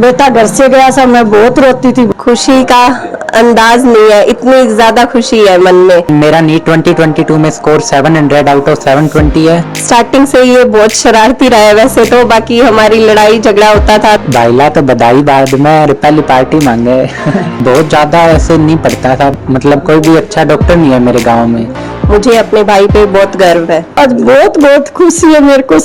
बेटा घर से गया था, मैं बहुत रोती थी। खुशी का अंदाज नहीं है, इतनी ज्यादा खुशी है मन में। मेरा नीट 2022 में स्कोर 700 आउट ऑफ 720 है। स्टार्टिंग से ये बहुत शरारती रहा है वैसे तो, बाकी हमारी लड़ाई झगड़ा होता था। भाईला तो बधाई बाद में पहली पार्टी मांगे। बहुत ज्यादा ऐसे नहीं पढ़ता था, मतलब कोई भी अच्छा डॉक्टर नहीं है मेरे गाँव में। मुझे अपने भाई पे बहुत गर्व है। आज बहुत बहुत खुशी है मेरे को।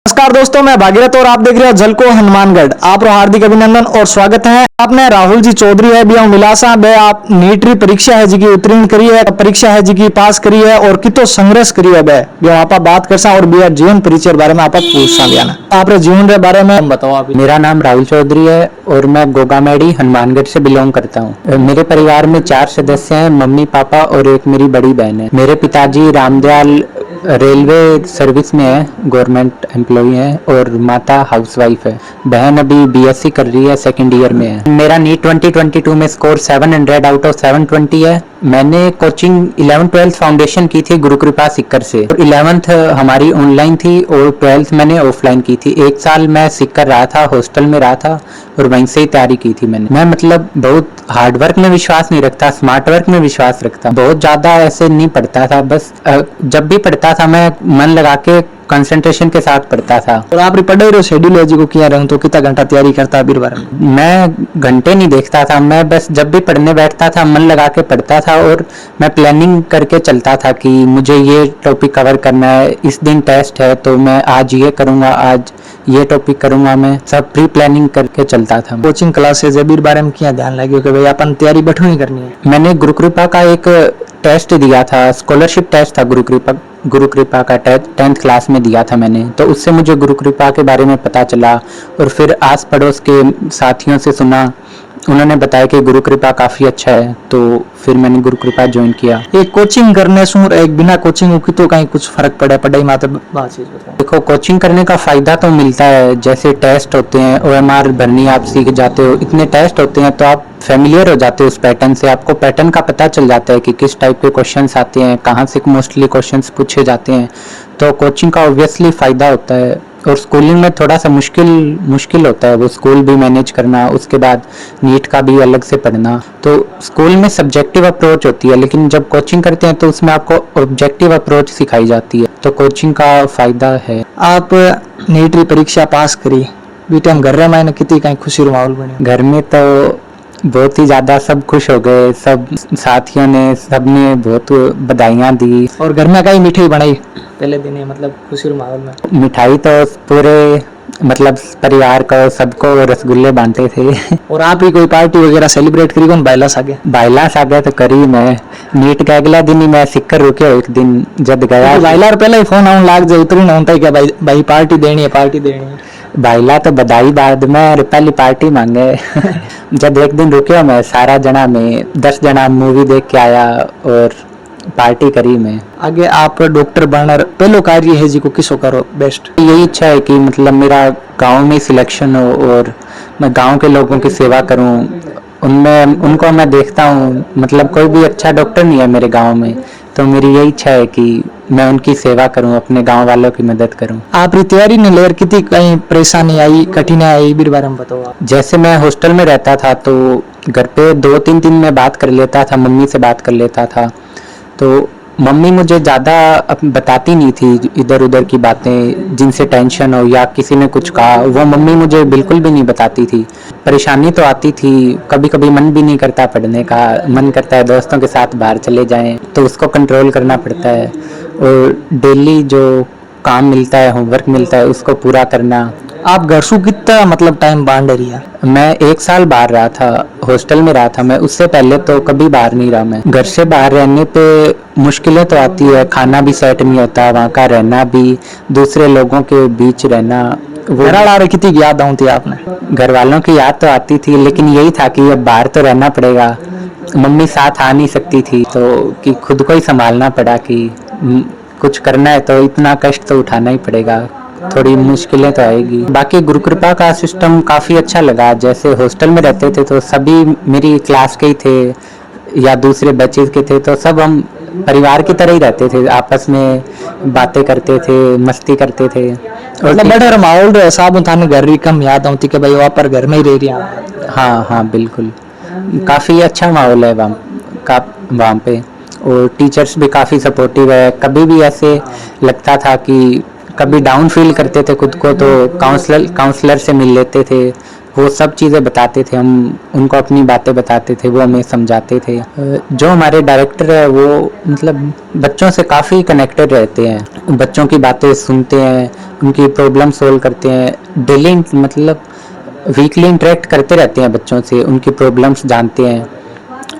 नमस्कार दोस्तों, मैं भागीरथ और आप देख रहे हो झलको हनुमानगढ़। आप हार्दिक अभिनंदन और स्वागत है। आपने राहुल जी चौधरी है भी मिलासा बे आप नीट री परीक्षा है जी की उत्तीर्ण करी है, परीक्षा है जी की पास करी है और कितो संघर्ष करी है बे आप बात कर सा और बिया जीवन परिचय बारे में आप पूछ सा लिया आप जीवन के बारे में बताओ। आप मेरा नाम राहुल चौधरी है और मैं गोगामेड़ी हनुमानगढ़ से बिलोंग करता हूँ। मेरे परिवार में 4 सदस्य हैं, मम्मी पापा और एक मेरी बड़ी बहन है। मेरे पिताजी रामदयाल रेलवे सर्विस में है, गवर्नमेंट एम्प्लॉय है और माता हाउसवाइफ है। बहन अभी बीएससी कर रही है, सेकंड ईयर में है। मेरा नीट 2022 में स्कोर 700 आउट ऑफ 720 है। मैंने कोचिंग 11th-12th फाउंडेशन की थी गुरु कृपा सिक्कर से। 11th हमारी ऑनलाइन थी और 12th मैंने ऑफलाइन की थी। 1 साल मैं सिक्कर रहा था, हॉस्टल में रहा था और वहीं से ही तैयारी की थी मैंने। मैं मतलब बहुत हार्ड वर्क में विश्वास नहीं रखता, स्मार्ट वर्क में विश्वास रखता। बहुत ज्यादा ऐसे नहीं पढ़ता था, बस जब भी पढ़ता था मैं मन लगा के कंसंट्रेशन के साथ पढ़ता था। और आप पढ़े रहे शेड्यूल है जी को किया रहे तो कितना घंटा तैयारी करता है बारे में? मैं घंटे नहीं देखता था, मैं बस जब भी पढ़ने बैठता था मन लगा के पढ़ता था और मैं प्लानिंग करके चलता था कि मुझे ये टॉपिक कवर करना है, इस दिन टेस्ट है तो मैं आज ये करूंगा, आज ये टॉपिक करूंगा। मैं सब प्री प्लानिंग करके चलता था। कोचिंग क्लासेज बारे में क्या ध्यान लगे कि भाई अपन तैयारी बैठो ही करनी है? मैंने गुरु कृपा का एक टेस्ट दिया था, स्कॉलरशिप टेस्ट था गुरु कृपा का 10th क्लास में दिया था मैंने, तो उससे मुझे गुरु कृपा के बारे में पता चला और फिर आस पड़ोस के साथियों से सुना, उन्होंने बताया कि गुरु कृपा काफी अच्छा है, तो फिर मैंने गुरु कृपा ज्वाइन किया। एक कोचिंग करने से और एक बिना कोचिंग की तो कहीं कुछ फर्क पड़े पढ़ाई में? देखो, कोचिंग करने का फायदा तो मिलता है, जैसे टेस्ट होते हैं, OMR भरनी आप सीख जाते हो, इतने टेस्ट होते हैं तो आप फेमिलियर हो जाते हो उस पैटर्न से। आपको पैटर्न का पता चल जाता है कि किस टाइप के क्वेश्चंस आते हैं, कहाँ से मोस्टली क्वेश्चंस पूछे जाते हैं, तो कोचिंग का ऑब्वियसली फायदा होता है। और स्कूलिंग में थोड़ा सा मुश्किल होता है वो स्कूल भी मैनेज करना, उसके बाद नीट का भी अलग से पढ़ना। तो स्कूल में सब्जेक्टिव अप्रोच होती है, लेकिन जब कोचिंग करते हैं तो उसमें आपको ऑब्जेक्टिव अप्रोच सिखाई जाती है, तो कोचिंग का फायदा है। आप नीट की परीक्षा पास करी टाइम घर में कितनी कहीं खुशी माहौल बने? घर में तो बहुत ही ज्यादा सब खुश हो गए, सब साथियों ने सबने बहुत बधाइयाँ दी। और घर में कहीं मिठाई बनाई पहले दिन मतलब खुशी माहौल में? मिठाई तो पूरे मतलब परिवार को सबको रसगुल्ले बांटे थे। और आप ही कोई पार्टी वगैरह सेलिब्रेट करी कौन? बाइलास आगे तो करी मैं। नीट का अगला दिन ही मैं सिक्कर रुके एक दिन जब गया। बाइलार पहले ही फोन आउन लाग जाए उतरी ना होता है क्या भाई पार्टी देनी है? भाईला तो बधाई बाद में पहली पार्टी मांगे। जब एक दिन रुके मैं सारा जना में 10 जना मूवी देख के आया और पार्टी करी मैं। आगे आप डॉक्टर बनर पहलो कार्य है जी को किसो करो बेस्ट? यही इच्छा है कि मतलब मेरा गांव में सिलेक्शन हो और मैं गांव के लोगों की सेवा करूं। उनको मैं देखता हूं, मतलब कोई भी अच्छा डॉक्टर नहीं है मेरे गांव में, तो मेरी यही इच्छा है कि मैं उनकी सेवा करूं, अपने गांव वालों की मदद करूं। आप तैयारी ने लेकर कितनी कहीं परेशानी आई, कठिनाई आई इस बारे में बताओ आप। जैसे मैं हॉस्टल में रहता था तो घर पे 2-3 दिन में बात कर लेता था, मम्मी से बात कर लेता था, तो मम्मी मुझे ज़्यादा बताती नहीं थी इधर उधर की बातें, जिनसे टेंशन हो या किसी ने कुछ कहा, वो मम्मी मुझे बिल्कुल भी नहीं बताती थी। परेशानी तो आती थी, कभी कभी मन भी नहीं करता पढ़ने का, मन करता है दोस्तों के साथ बाहर चले जाएं, तो उसको कंट्रोल करना पड़ता है। और डेली जो काम मिलता है, होमवर्क मिलता है, उसको पूरा करना। आप घर से कितना मतलब टाइम बाहर रही है? मैं 1 साल बाहर रहा था, हॉस्टल में रहा था मैं, उससे पहले तो कभी बाहर नहीं रहा मैं। घर से बाहर रहने पे मुश्किलें तो आती है, खाना भी सेट नहीं होता, वहाँ का रहना भी, दूसरे लोगों के बीच रहना। वो कितनी याद आती आपने? घर वालों की याद तो आती थी, लेकिन यही था कि अब बाहर तो रहना पड़ेगा। मम्मी साथ आ नहीं सकती थी, तो कि खुद को ही संभालना पड़ा कि कुछ करना है तो इतना कष्ट तो उठाना ही पड़ेगा, थोड़ी मुश्किलें तो आएगी। बाकी गुरु कृपा का सिस्टम काफ़ी अच्छा लगा। जैसे हॉस्टल में रहते थे तो सभी मेरी क्लास के ही थे या दूसरे बैचेज के थे, तो सब हम परिवार की तरह ही रहते थे, आपस में बातें करते थे, मस्ती करते थे। और मतलब बड़ा माहौल रहे साहब थाने घर री कम याद आती कि भाई वहाँ पर घर में ही रह रही हैं। हाँ हाँ बिल्कुल, काफ़ी अच्छा माहौल है वहाँ पे। और टीचर्स भी काफ़ी सपोर्टिव है। कभी भी ऐसे लगता था कि कभी डाउन फील करते थे खुद को तो काउंसलर से मिल लेते थे, वो सब चीज़ें बताते थे, हम उनको अपनी बातें बताते थे, वो हमें समझाते थे। जो हमारे डायरेक्टर है वो मतलब बच्चों से काफ़ी कनेक्टेड रहते हैं, बच्चों की बातें सुनते हैं, उनकी प्रॉब्लम सोल्व करते हैं, डेली मतलब वीकली इंटरेक्ट करते रहते हैं बच्चों से, उनकी प्रॉब्लम्स जानते हैं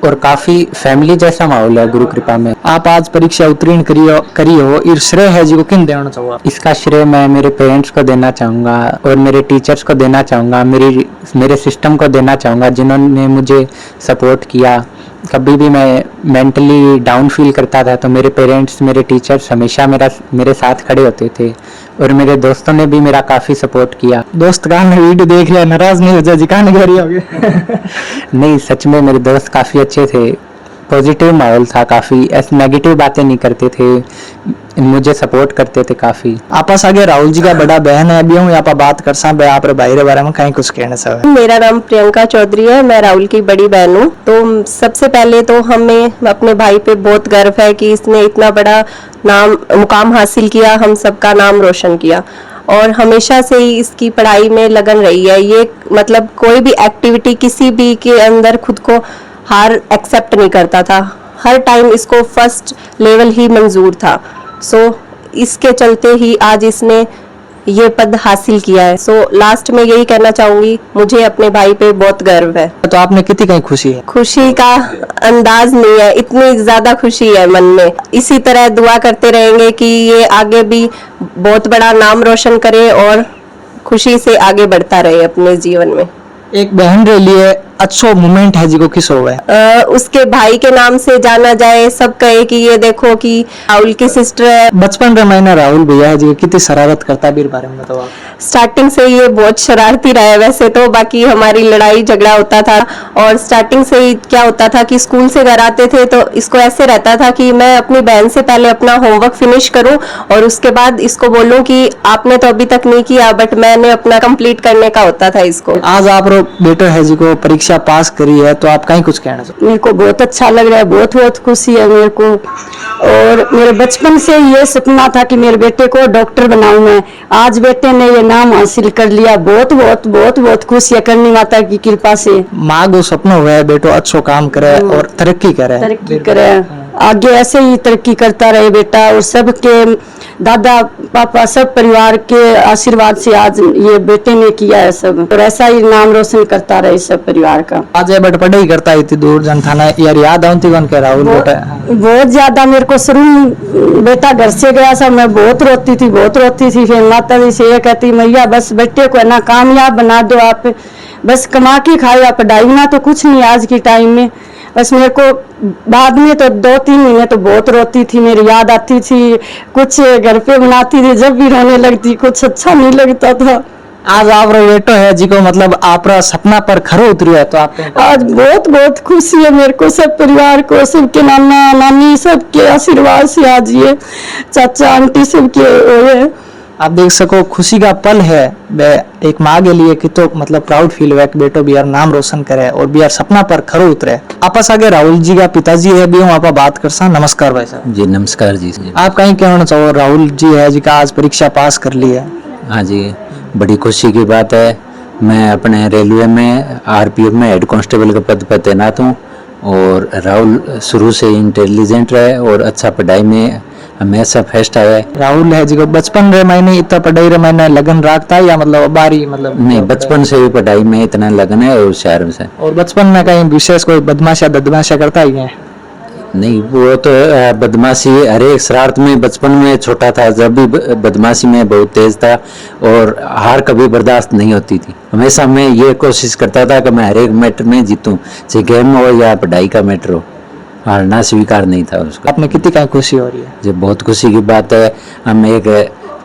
और काफ़ी फैमिली जैसा माहौल है गुरु कृपा में। आप आज परीक्षा उत्तीर्ण करी हो इर श्रेय है जी को किन देना चाहो? इसका श्रेय मैं मेरे पेरेंट्स को देना चाहूँगा और मेरे टीचर्स को देना चाहूँगा, मेरे सिस्टम को देना चाहूँगा जिन्होंने मुझे सपोर्ट किया। कभी भी मैं मेंटली डाउन फील करता था तो मेरे पेरेंट्स, मेरे टीचर्स हमेशा मेरे साथ खड़े होते थे और मेरे दोस्तों ने भी मेरा काफ़ी सपोर्ट किया। दोस्त कहाँ में वीडियो देख रहे हैं, नाराज नहीं हो जाए जी, कहाँ नहीं होगी? नहीं, सच में मेरे दोस्त काफ़ी अच्छे थे, पॉजिटिव माहौल था, काफ़ी ऐसे नेगेटिव बातें नहीं करते थे, मुझे सपोर्ट करते थे काफ़ी। आपस आगे राहुल जी का बड़ा बहन है, अभी हूँ यहाँ पर बात कर सा आप भाई के बारे में कहीं कुछ कहना चाहे? मेरा नाम प्रियंका चौधरी है, मैं राहुल की बड़ी बहन हूँ। तो सबसे पहले तो हमें अपने भाई पे बहुत गर्व है कि इसने इतना बड़ा मुकाम हासिल किया, हम सबका नाम रोशन किया और हमेशा से ही इसकी पढ़ाई में लगन रही है। ये मतलब कोई भी एक्टिविटी किसी भी के अंदर खुद को हार एक्सेप्ट नहीं करता था, हर टाइम इसको फर्स्ट लेवल ही मंजूर था। सो इसके चलते ही आज इसने ये पद हासिल किया है। सो लास्ट में यही कहना चाहूंगी, मुझे अपने भाई पे बहुत गर्व है। तो आपने कितनी कहीं खुशी है? खुशी का अंदाज नहीं है, इतनी ज्यादा खुशी है मन में। इसी तरह दुआ करते रहेंगे कि ये आगे भी बहुत बड़ा नाम रोशन करे और खुशी से आगे बढ़ता रहे अपने जीवन में। एक बहन के लिए अच्छो मोमेंट है जी को किस हो है? उसके भाई के नाम से जाना जाए, सब कहे कि ये देखो कि राहुल की सिस्टर है। बचपन में मैंने राहुल भैया है जी कितनी शरारत करता है बारे में बताओ आप। स्टार्टिंग से ये बहुत शरारती रहा है वैसे तो, बाकी हमारी लड़ाई झगड़ा होता था और स्टार्टिंग से ही क्या होता था कि स्कूल से घर आते थे तो इसको ऐसे रहता था कि मैं अपनी बहन से पहले अपना होमवर्क फिनिश करूं और उसके बाद इसको बोलूं कि आपने तो अभी तक नहीं किया, बट मैंने अपना कंप्लीट करने का होता था इसको। आज आप बेटे है जी को परीक्षा पास करी है तो आप कहीं कुछ कहना चाहते? मेरे को बहुत अच्छा लग रहा है, बहुत बहुत खुशी है मेरे को। और मेरे बचपन से ये सपना था कि मेरे बेटे को डॉक्टर बनाऊं मैं, आज बेटे ने ये नाम हासिल कर लिया। बहुत बहुत बहुत बहुत खुशी है करनी माता की कृपा से। माँ को सपना हुआ है बेटो अच्छो काम करे और तरक्की करे, आगे ऐसे ही तरक्की करता रहे बेटा। और सबके दादा पापा सब परिवार के आशीर्वाद से आज ये बेटे ने किया है सब, और ऐसा ही नाम रोशन करता रहे सब परिवार का। आज ये बट पढ़ाई करता है इतनी दूर जन थाना यार याद आती कौन कह राहुल बेटा? बहुत ज्यादा मेरे को शुरू बेटा घर से गया था, मैं बहुत रोती थी। फिर माता जी से ये कहती, मैया बस बेटे को ना कामयाब बना दो आप, बस कमा के खाए, पढ़ाई ना तो कुछ नहीं आज के टाइम में। बस मेरे को बाद में तो 2-3 महीने तो बहुत रोती थी, मेरी याद आती थी, कुछ घर पे बनाती थी, जब भी रोने लगती कुछ अच्छा नहीं लगता था। आज आप बेटो है जी को मतलब आप सपना पर खरो उतरी है तो आप आज बहुत बहुत खुशी है मेरे को, सब परिवार को, सबके नाना नानी सबके आशीर्वाद से आज ये चाचा आंटी सबके हुए। आप देख सको खुशी का पल है एक माँ के लिए कि तो मतलब प्राउड फील हुआ कि बेटो बिहार नाम रोशन करे और बिहार सपना पर खरो उतरे। आपस आगे राहुल जी का पिताजी है भी वहाँ पर बात कर सा। नमस्कार भाई साहब। जी नमस्कार जी। आप कहीं कहना चाहो राहुल जी है जी का आज परीक्षा पास कर ली है? हाँ जी, बड़ी खुशी की बात है। मैं अपने रेलवे में आरपीएफ में हेड कांस्टेबल के पद पर तैनात हूँ और राहुल शुरू से इंटेलिजेंट रहे और अच्छा पढ़ाई में हमेशा फर्स्ट आया है। राहुल है जी को बचपन रे मैंने इतना पढ़ाई रे मैंने लगन रखता है या मतलब बारी मतलब? नहीं, बचपन से भी पढ़ाई में इतना लगन है और होशियार से। और बचपन में कहीं विशेष कोई बदमाशिया करता ही है? नहीं, वो तो बदमाशी हर एक शरारत में बचपन में छोटा था जब भी बदमाशी में बहुत तेज था और हार कभी बर्दाश्त नहीं होती थी। हमेशा मैं ये कोशिश करता था कि मैं हर एक मैटर में जीतूं, चाहे गेम हो या पढ़ाई का मैटर हो, हारना स्वीकार नहीं था उसका। आपने कितनी कहीं खुशी हो रही है? जो बहुत खुशी की बात है, हम एक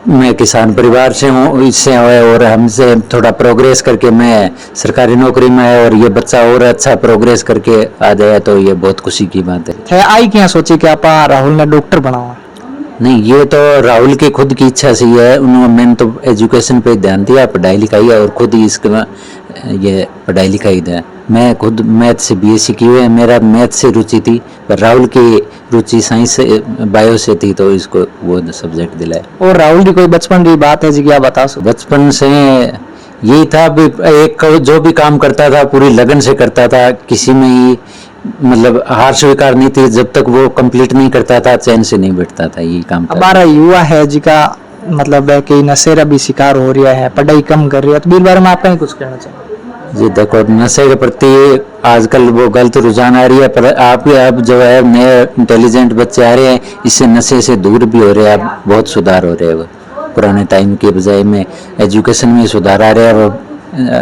मैं किसान परिवार से हूँ, इससे है और हमसे थोड़ा प्रोग्रेस करके मैं सरकारी नौकरी में है और ये बच्चा और अच्छा प्रोग्रेस करके आ जाए तो ये बहुत खुशी की बात है। थे आई क्या सोची कि आप राहुल ने डॉक्टर बनावा? नहीं, ये तो राहुल की खुद की इच्छा से ही है। उन्होंने मैंने तो एजुकेशन पे ध्यान दिया, पढ़ाई लिखाई और खुद ही इसके ये पढ़ाई लिखाई दिया। मैं खुद मैथ से बीएससी की हुई है, मेरा मैथ से रुचि थी, पर राहुल की रुचि साइंस से बायो से थी तो इसको वो सब्जेक्ट दिलाया। और राहुल की कोई बचपन की बात है जी क्या बता सको? बचपन से यही था भी एक जो भी काम करता था पूरी लगन से करता था, किसी में ही मतलब हार स्वीकार नहीं थी। जब तक वो कंप्लीट नहीं करता था चैन से नहीं बैठता था, यही काम था। हमारा युवा है जी का मतलब है कि नशेरा भी शिकार हो रहा है, पढ़ाई कम कर रही है, तो इस बारे में आप कहीं कुछ कहना चाहिए? जी देखो, नशे के प्रति आजकल वो गलत रुझान आ रही है, पर आप जो है नए इंटेलिजेंट बच्चे आ रहे हैं, इससे नशे से दूर भी हो रहे हैं। अब बहुत सुधार हो रहे हैं, वो पुराने टाइम के बजाय में एजुकेशन में सुधार आ रहा है, वो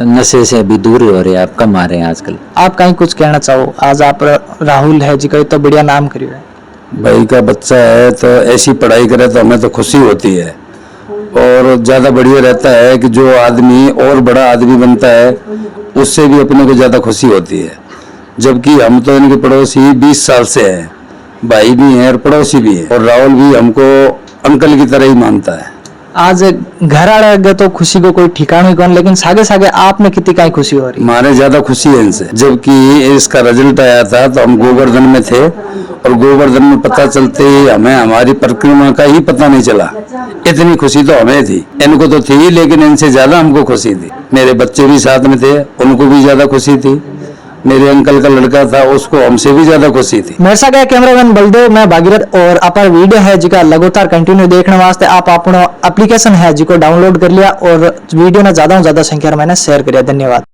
नशे से भी दूर हो रहे हैं, आप कम आ रहे हैं आजकल। आप कहीं कुछ कहना चाहो? आज आप राहुल है जी का तो बढ़िया नाम करियो है, भाई का बच्चा है तो ऐसी पढ़ाई करे तो हमें तो खुशी होती है। और ज़्यादा बढ़िया रहता है कि जो आदमी और बड़ा आदमी बनता है उससे भी अपने को ज़्यादा खुशी होती है। जबकि हम तो इनके पड़ोसी 20 साल से हैं, भाई भी हैं और पड़ोसी भी हैं, और राहुल भी हमको अंकल की तरह ही मानता है। आज घर आ रहे तो खुशी को कोई ठिकाना ही कौन, लेकिन सागे सागे आपने कितनी कहीं खुशी हो रही? हमारे ज्यादा खुशी है इनसे। जबकि इसका रिजल्ट आया था तो हम गोवर्धन में थे, और गोवर्धन में पता चलते ही हमें हमारी परिक्रमा का ही पता नहीं चला। इतनी खुशी तो हमें थी, इनको तो थी, लेकिन इनसे ज्यादा हमको खुशी थी। मेरे बच्चे भी साथ में थे, उनको भी ज्यादा खुशी थी। मेरे अंकल का लड़का था, उसको हमसे भी ज्यादा खुशी थी। मेरे साथ कैमरामैन बलदेव, मैं भागीरथ, और अपर वीडियो है जिका लगातार कंटिन्यू देखने वास्ते आप अपना एप्लीकेशन है जिको डाउनलोड कर लिया और वीडियो ने ज्यादा से ज्यादा संख्या में मैंने शेयर करिया। धन्यवाद।